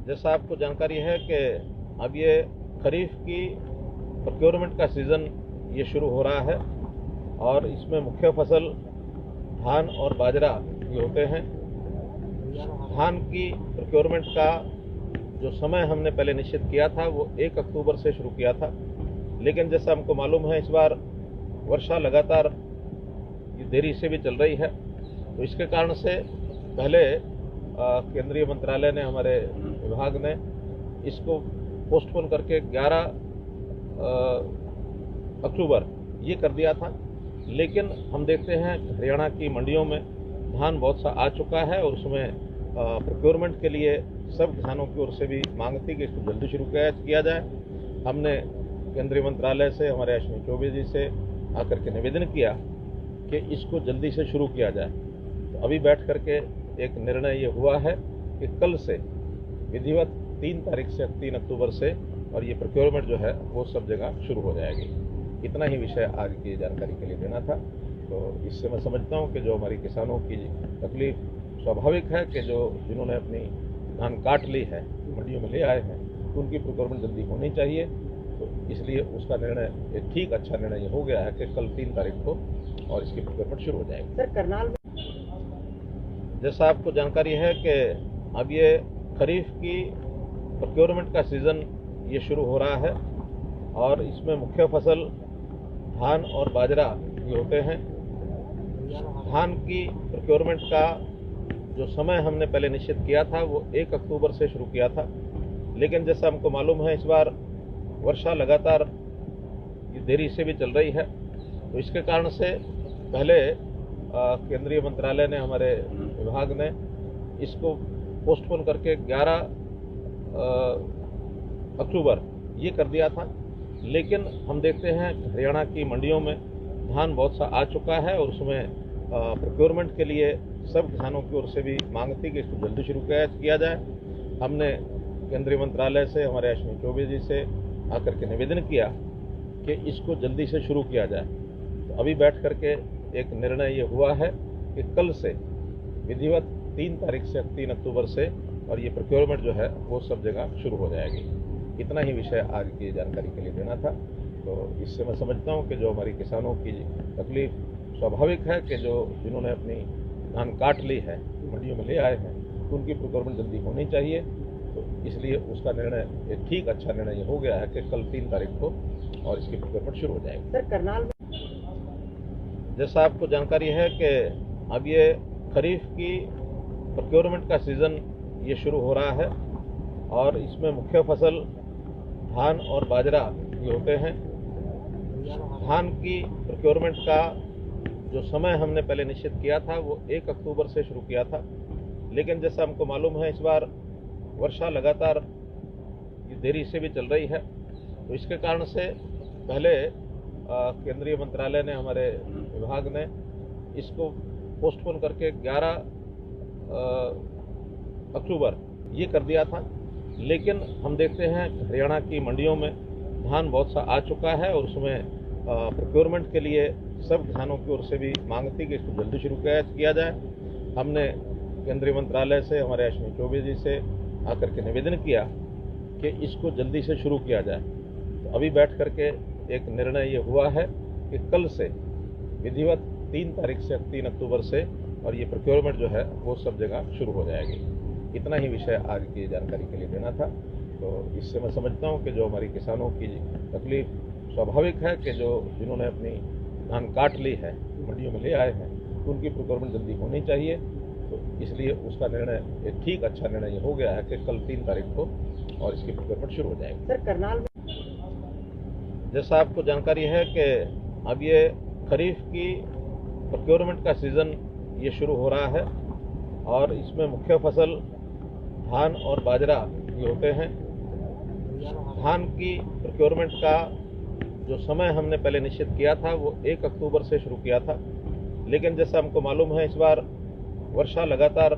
जैसा आपको जानकारी है कि अब ये खरीफ की प्रोक्योरमेंट का सीज़न ये शुरू हो रहा है और इसमें मुख्य फसल धान और बाजरा ये होते हैं। धान की प्रोक्योरमेंट का जो समय हमने पहले निश्चित किया था वो 1 अक्टूबर से शुरू किया था, लेकिन जैसा हमको मालूम है इस बार वर्षा लगातार ये देरी से भी चल रही है, तो इसके कारण से पहले केंद्रीय मंत्रालय ने, हमारे विभाग ने इसको पोस्टपोन करके 11 अक्टूबर ये कर दिया था। लेकिन हम देखते हैं हरियाणा की मंडियों में धान बहुत सा आ चुका है और उसमें प्रोक्योरमेंट के लिए सब किसानों की ओर से भी मांग थी कि इसको जल्दी शुरू किया जाए। हमने केंद्रीय मंत्रालय से, हमारे अश्विनी चौबे जी से आकर के निवेदन किया कि इसको जल्दी से शुरू किया जाए। तो अभी बैठ करके एक निर्णय ये हुआ है कि कल से विधिवत 3 तारीख से 3 अक्टूबर से और ये प्रोक्योरमेंट जो है वो सब जगह शुरू हो जाएगी। इतना ही विषय आज की जानकारी के लिए देना था। तो इससे मैं समझता हूँ कि जो हमारी किसानों की तकलीफ स्वाभाविक है कि जिन्होंने अपनी धान काट ली है, मंडियों में ले आए हैं, तो उनकी प्रोक्योरमेंट जल्दी होनी चाहिए। तो इसलिए उसका निर्णय एक ठीक अच्छा निर्णय हो गया है कि कल 3 तारीख को और इसकी प्रोक्योरमेंट शुरू हो जाएगी। सर, करनाल में जैसा आपको जानकारी है कि अब ये खरीफ की प्रोक्योरमेंट का सीज़न ये शुरू हो रहा है और इसमें मुख्य फसल धान और बाजरा ये होते हैं। धान की प्रोक्योरमेंट का जो समय हमने पहले निश्चित किया था वो 1 अक्टूबर से शुरू किया था, लेकिन जैसा हमको मालूम है इस बार वर्षा लगातार ये देरी से भी चल रही है, तो इसके कारण से पहले केंद्रीय मंत्रालय ने, हमारे विभाग ने इसको पोस्टपोन करके 11 अक्टूबर ये कर दिया था। लेकिन हम देखते हैं हरियाणा की मंडियों में धान बहुत सा आ चुका है और उसमें प्रोक्योरमेंट के लिए सब किसानों की ओर से भी मांग थी कि इसको जल्दी शुरू किया जाए। हमने केंद्रीय मंत्रालय से, हमारे अश्विनी चौबे जी से आकर के निवेदन किया कि इसको जल्दी से शुरू किया जाए। तो अभी बैठ करके एक निर्णय ये हुआ है कि कल से विधिवत 3 तारीख से 3 अक्टूबर से और ये प्रोक्योरमेंट जो है वो सब जगह शुरू हो जाएगी। इतना ही विषय आज की जानकारी के लिए देना था। तो इससे मैं समझता हूँ कि जो हमारी किसानों की तकलीफ स्वाभाविक है कि जिन्होंने अपनी धान काट ली है, मंडियों में ले आए हैं, तो उनकी प्रोक्योरमेंट जल्दी होनी चाहिए। तो इसलिए उसका निर्णय एक ठीक अच्छा निर्णय हो गया है कि कल 3 तारीख को और इसकी प्रोक्योरमेंट शुरू हो जाएगी। सर, करनाल में जैसा आपको जानकारी है कि अब ये खरीफ की प्रोक्योरमेंट का सीज़न ये शुरू हो रहा है और इसमें मुख्य फसल धान और बाजरा ये होते हैं। धान की प्रोक्योरमेंट का जो समय हमने पहले निश्चित किया था वो 1 अक्टूबर से शुरू किया था, लेकिन जैसा हमको मालूम है इस बार वर्षा लगातार ये देरी से भी चल रही है, तो इसके कारण से पहले केंद्रीय मंत्रालय ने, हमारे विभाग ने इसको पोस्टपोन करके 11 अक्टूबर ये कर दिया था। लेकिन हम देखते हैं हरियाणा की मंडियों में धान बहुत सा आ चुका है और उसमें प्रोक्योरमेंट के लिए सब किसानों की ओर से भी मांग थी कि इसको जल्दी शुरू किया जाए। हमने केंद्रीय मंत्रालय से, हमारे अश्विनी चौबे जी से आकर के निवेदन किया कि इसको जल्दी से शुरू किया जाए। तो अभी बैठ करके एक निर्णय ये हुआ है कि कल से विधिवत 3 तारीख से 3 अक्टूबर से और ये प्रोक्योरमेंट जो है वो सब जगह शुरू हो जाएगी। इतना ही विषय आज की जानकारी के लिए देना था। तो इससे मैं समझता हूँ कि जो हमारी किसानों की तकलीफ स्वाभाविक है कि जिन्होंने अपनी धान काट ली है, मंडियों में ले आए हैं, तो उनकी प्रोक्योरमेंट जल्दी होनी चाहिए। तो इसलिए उसका निर्णय एक ठीक अच्छा निर्णय हो गया है कि कल 3 तारीख को और इसकी प्रोक्योरमेंट शुरू हो जाएगी। सर, करनाल में जैसा आपको जानकारी है कि अब ये खरीफ की प्रोक्योरमेंट का सीज़न ये शुरू हो रहा है और इसमें मुख्य फसल धान और बाजरा ये होते हैं। धान की प्रोक्योरमेंट का जो समय हमने पहले निश्चित किया था वो 1 अक्टूबर से शुरू किया था, लेकिन जैसा हमको मालूम है इस बार वर्षा लगातार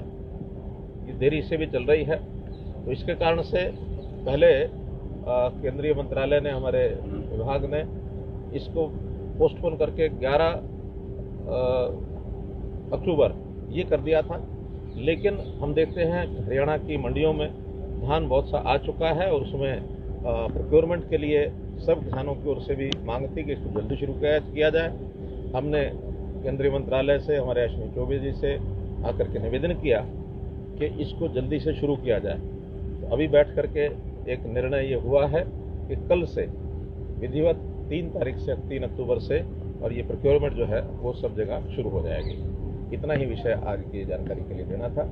ये देरी से भी चल रही है, तो इसके कारण से पहले केंद्रीय मंत्रालय ने, हमारे विभाग ने इसको पोस्टपोन करके 11 अक्टूबर ये कर दिया था। लेकिन हम देखते हैं हरियाणा की मंडियों में धान बहुत सा आ चुका है और उसमें प्रोक्योरमेंट के लिए सब किसानों की ओर से भी मांग थी कि इसको जल्दी शुरू किया जाए। हमने केंद्रीय मंत्रालय से हमारे अश्विनी चौबे जी से आकर के निवेदन किया कि इसको जल्दी से शुरू किया जाए। तो अभी बैठ करके एक निर्णय ये हुआ है कि कल से विधिवत 3 तारीख से 3 अक्टूबर से और ये प्रोक्योरमेंट जो है वो सब जगह शुरू हो जाएगी। इतना ही विषय आज की जानकारी के लिए देना था।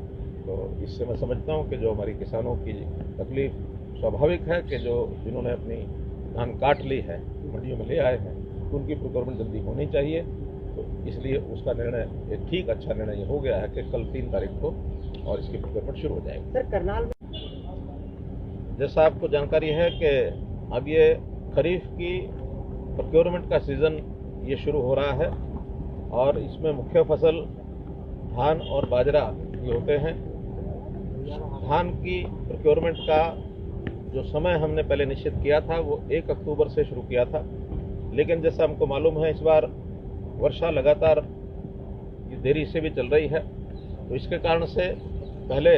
तो इससे मैं समझता हूँ कि जो हमारी किसानों की तकलीफ स्वाभाविक है कि जिन्होंने अपनी धान काट ली है, मंडियों में ले आए हैं, तो उनकी प्रोक्योरमेंट जल्दी होनी चाहिए। तो इसलिए उसका निर्णय एक ठीक अच्छा निर्णय हो गया है कि कल 3 तारीख को और इसकी प्रोक्योरमेंट शुरू हो जाएगी। सर, करनाल में जैसा आपको जानकारी है कि अब ये खरीफ की प्रोक्योरमेंट का सीज़न ये शुरू हो रहा है और इसमें मुख्य फसल धान और बाजरा ये होते हैं। धान की प्रोक्योरमेंट का जो समय हमने पहले निश्चित किया था वो 1 अक्टूबर से शुरू किया था, लेकिन जैसा हमको मालूम है इस बार वर्षा लगातार ये देरी से भी चल रही है। तो इसके कारण से पहले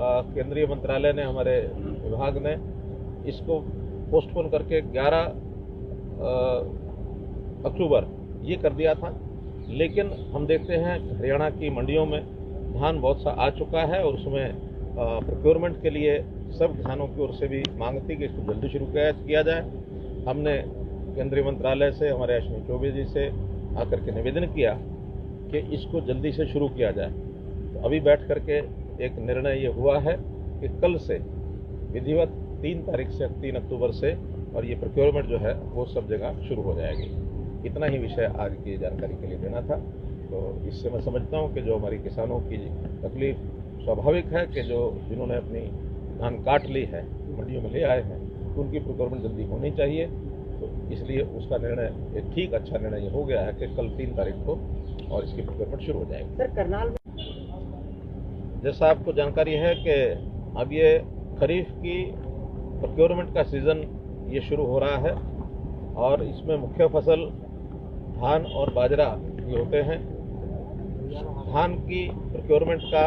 केंद्रीय मंत्रालय ने, हमारे विभाग ने इसको पोस्टपोन करके 11 अक्टूबर ये कर दिया था। लेकिन हम देखते हैं हरियाणा की मंडियों में धान बहुत सा आ चुका है और उसमें प्रोक्योरमेंट के लिए सब किसानों की ओर से भी मांग थी कि इसको जल्दी शुरू किया जाए। हमने केंद्रीय मंत्रालय से, हमारे अश्विनी चौबे जी से आकर के निवेदन किया कि इसको जल्दी से शुरू किया जाए। तो अभी बैठ करके एक निर्णय ये हुआ है कि कल से विधिवत 3 तारीख से 3 अक्टूबर से और ये प्रोक्योरमेंट जो है वो सब जगह शुरू हो जाएगी। इतना ही विषय आज की जानकारी के लिए देना था। तो इससे मैं समझता हूँ कि जो हमारी किसानों की तकलीफ स्वाभाविक है कि जिन्होंने अपनी धान काट ली है, मंडियों में ले आए हैं, तो उनकी प्रोक्योरमेंट जल्दी होनी चाहिए। तो इसलिए उसका निर्णय एक ठीक अच्छा निर्णय हो गया है कि कल 3 तारीख को और इसकी प्रोक्योरमेंट शुरू हो जाएगी। सर, करनाल में जैसा आपको जानकारी है कि अब ये खरीफ की प्रोक्योरमेंट का सीज़न ये शुरू हो रहा है और इसमें मुख्य फसल धान और बाजरा ये होते हैं। धान की प्रोक्योरमेंट का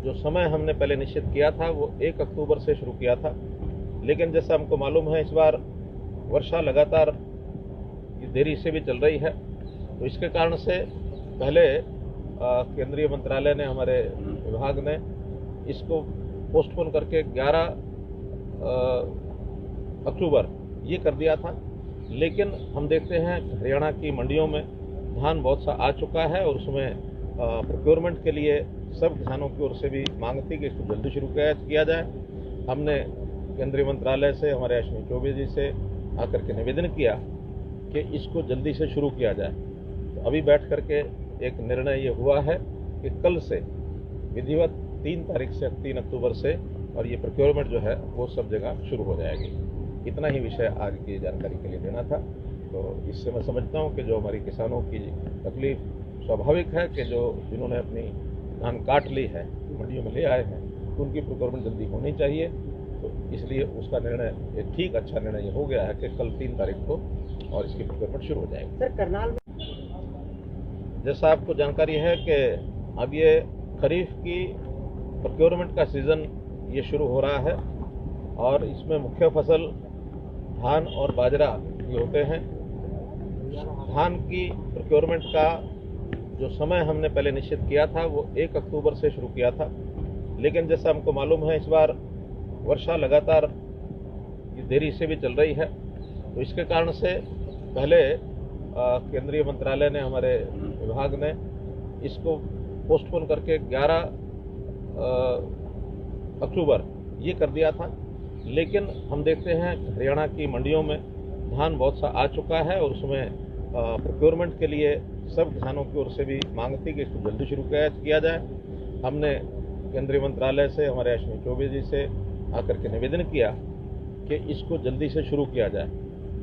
जो समय हमने पहले निश्चित किया था वो 1 अक्टूबर से शुरू किया था, लेकिन जैसा हमको मालूम है इस बार वर्षा लगातार ये देरी से भी चल रही है। तो इसके कारण से पहले केंद्रीय मंत्रालय ने, हमारे विभाग ने इसको पोस्टपोन करके 11 अक्टूबर ये कर दिया था। लेकिन हम देखते हैं हरियाणा की मंडियों में धान बहुत सा आ चुका है और उसमें प्रोक्योरमेंट के लिए सब किसानों की ओर से भी मांग थी कि इसको जल्दी शुरू किया जाए। हमने केंद्रीय मंत्रालय से, हमारे अश्विनी चौबे जी से आकर के निवेदन किया कि इसको जल्दी से शुरू किया जाए। तो अभी बैठ करके एक निर्णय ये हुआ है कि कल से विधिवत 3 तारीख से 3 अक्टूबर से और ये प्रोक्योरमेंट जो है वो सब जगह शुरू हो जाएगी। इतना ही विषय आज की जानकारी के लिए देना था। तो इससे मैं समझता हूँ कि जो हमारी किसानों की तकलीफ स्वाभाविक है कि जिन्होंने अपनी धान काट ली है, मंडियों में ले आए हैं, तो उनकी प्रोक्योरमेंट जल्दी होनी चाहिए। तो इसलिए उसका निर्णय एक ठीक अच्छा निर्णय हो गया है कि कल 3 तारीख को और इसकी प्रोक्योरमेंट शुरू हो जाएगी। सर, करनाल में जैसा आपको जानकारी है कि अब ये खरीफ की प्रोक्योरमेंट का सीज़न ये शुरू हो रहा है और इसमें मुख्य फसल धान और बाजरा ये होते हैं। धान की प्रोक्योरमेंट का जो समय हमने पहले निश्चित किया था वो 1 अक्टूबर से शुरू किया था, लेकिन जैसा हमको मालूम है इस बार वर्षा लगातार ये देरी से भी चल रही है। तो इसके कारण से पहले केंद्रीय मंत्रालय ने, हमारे विभाग ने इसको पोस्टपोन करके 11 अक्टूबर ये कर दिया था। लेकिन हम देखते हैं हरियाणा की मंडियों में धान बहुत सा आ चुका है और उसमें प्रोक्योरमेंट के लिए सब किसानों की ओर से भी मांग थी कि इसको जल्दी शुरू किया जाए। हमने केंद्रीय मंत्रालय से, हमारे अश्विनी चौबे जी से आकर के निवेदन किया कि इसको जल्दी से शुरू किया जाए।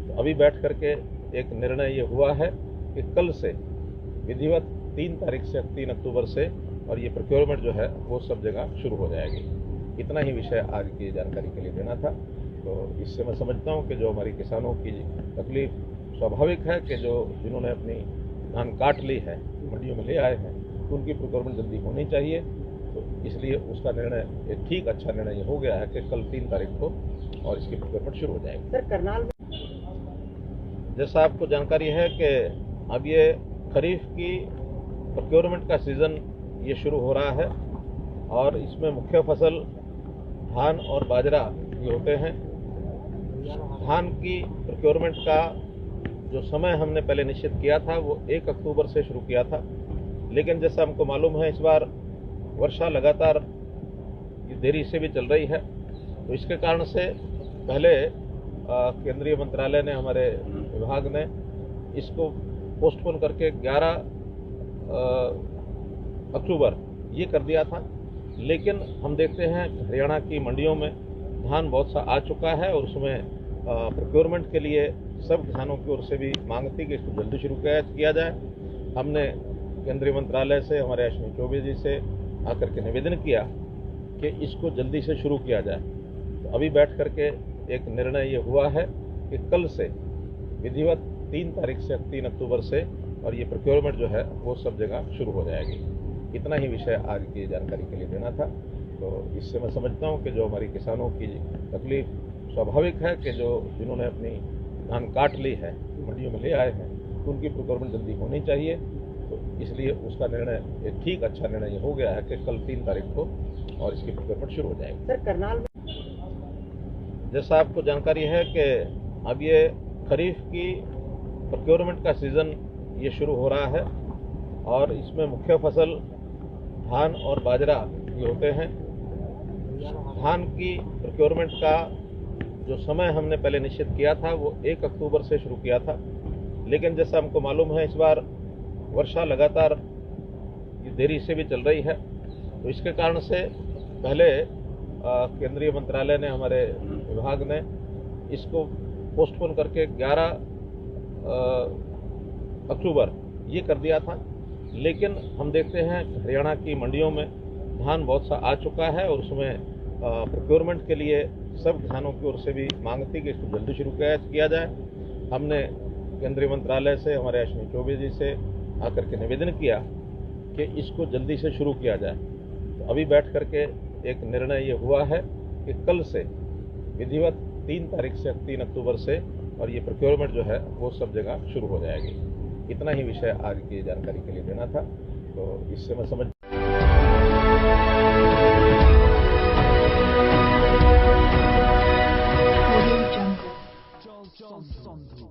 तो अभी बैठ करके एक निर्णय ये हुआ है कि कल से विधिवत 3 तारीख से 3 अक्टूबर से और ये प्रोक्योरमेंट जो है वो सब जगह शुरू हो जाएगी। इतना ही विषय आज की जानकारी के लिए देना था। तो इससे मैं समझता हूँ कि जो हमारी किसानों की तकलीफ स्वाभाविक है कि जिन्होंने अपनी धान काट ली है, मंडियों में ले आए हैं, तो उनकी प्रोक्योरमेंट जल्दी होनी चाहिए। तो इसलिए उसका निर्णय एक ठीक अच्छा निर्णय हो गया है कि कल 3 तारीख को और इसकी प्रोक्योरमेंट शुरू हो जाएगी। सर करनाल में जैसा आपको जानकारी है कि अब ये खरीफ की प्रोक्योरमेंट का सीज़न ये शुरू हो रहा है और इसमें मुख्य फसल धान और बाजरा ये होते हैं। धान की प्रोक्योरमेंट का जो समय हमने पहले निश्चित किया था वो 1 अक्टूबर से शुरू किया था, लेकिन जैसा हमको मालूम है इस बार वर्षा लगातार देरी से भी चल रही है, तो इसके कारण से पहले केंद्रीय मंत्रालय ने, हमारे विभाग ने इसको पोस्टपोन करके 11 अक्टूबर ये कर दिया था। लेकिन हम देखते हैं हरियाणा की मंडियों में धान बहुत सा आ चुका है और उसमें प्रोक्योरमेंट के लिए सब किसानों की ओर से भी मांग थी कि इसको जल्दी शुरू किया जाए। हमने केंद्रीय मंत्रालय से, हमारे अश्विनी चौबे जी से आकर के निवेदन किया कि इसको जल्दी से शुरू किया जाए। तो अभी बैठ करके एक निर्णय ये हुआ है कि कल से विधिवत 3 तारीख से 3 अक्टूबर से और ये प्रोक्योरमेंट जो है वो सब जगह शुरू हो जाएगी। इतना ही विषय आज की जानकारी के लिए देना था। तो इससे मैं समझता हूँ कि जो हमारी किसानों की तकलीफ स्वाभाविक है कि जिन्होंने अपनी धान काट ली है, मंडियों में ले आए हैं, तो उनकी प्रोक्योरमेंट जल्दी होनी चाहिए। तो इसलिए उसका निर्णय एक ठीक अच्छा निर्णय हो गया है कि कल 3 तारीख को और इसकी प्रोक्योरमेंट शुरू हो जाएगी। सर करनाल में जैसा आपको जानकारी है कि अब ये खरीफ की प्रोक्योरमेंट का सीज़न ये शुरू हो रहा है और इसमें मुख्य फसल धान और बाजरा ये होते हैं। धान की प्रोक्योरमेंट का जो समय हमने पहले निश्चित किया था वो 1 अक्टूबर से शुरू किया था, लेकिन जैसा हमको मालूम है इस बार वर्षा लगातार देरी से भी चल रही है, तो इसके कारण से पहले केंद्रीय मंत्रालय ने, हमारे विभाग ने इसको पोस्टपोन करके 11 अक्टूबर ये कर दिया था। लेकिन हम देखते हैं हरियाणा की मंडियों में धान बहुत सा आ चुका है और उसमें प्रोक्योरमेंट के लिए सब किसानों की ओर से भी मांग थी कि इसको जल्दी शुरू किया जाए। हमने केंद्रीय मंत्रालय से, हमारे अश्विनी चौबे जी से आकर के निवेदन किया कि इसको जल्दी से शुरू किया जाए। तो अभी बैठ करके एक निर्णय ये हुआ है कि कल से विधिवत 3 तारीख से 3 अक्टूबर से और ये प्रोक्योरमेंट जो है वो सब जगह शुरू हो जाएगी। इतना ही विषय आज की जानकारी के लिए देना था। तो इससे मैं समझ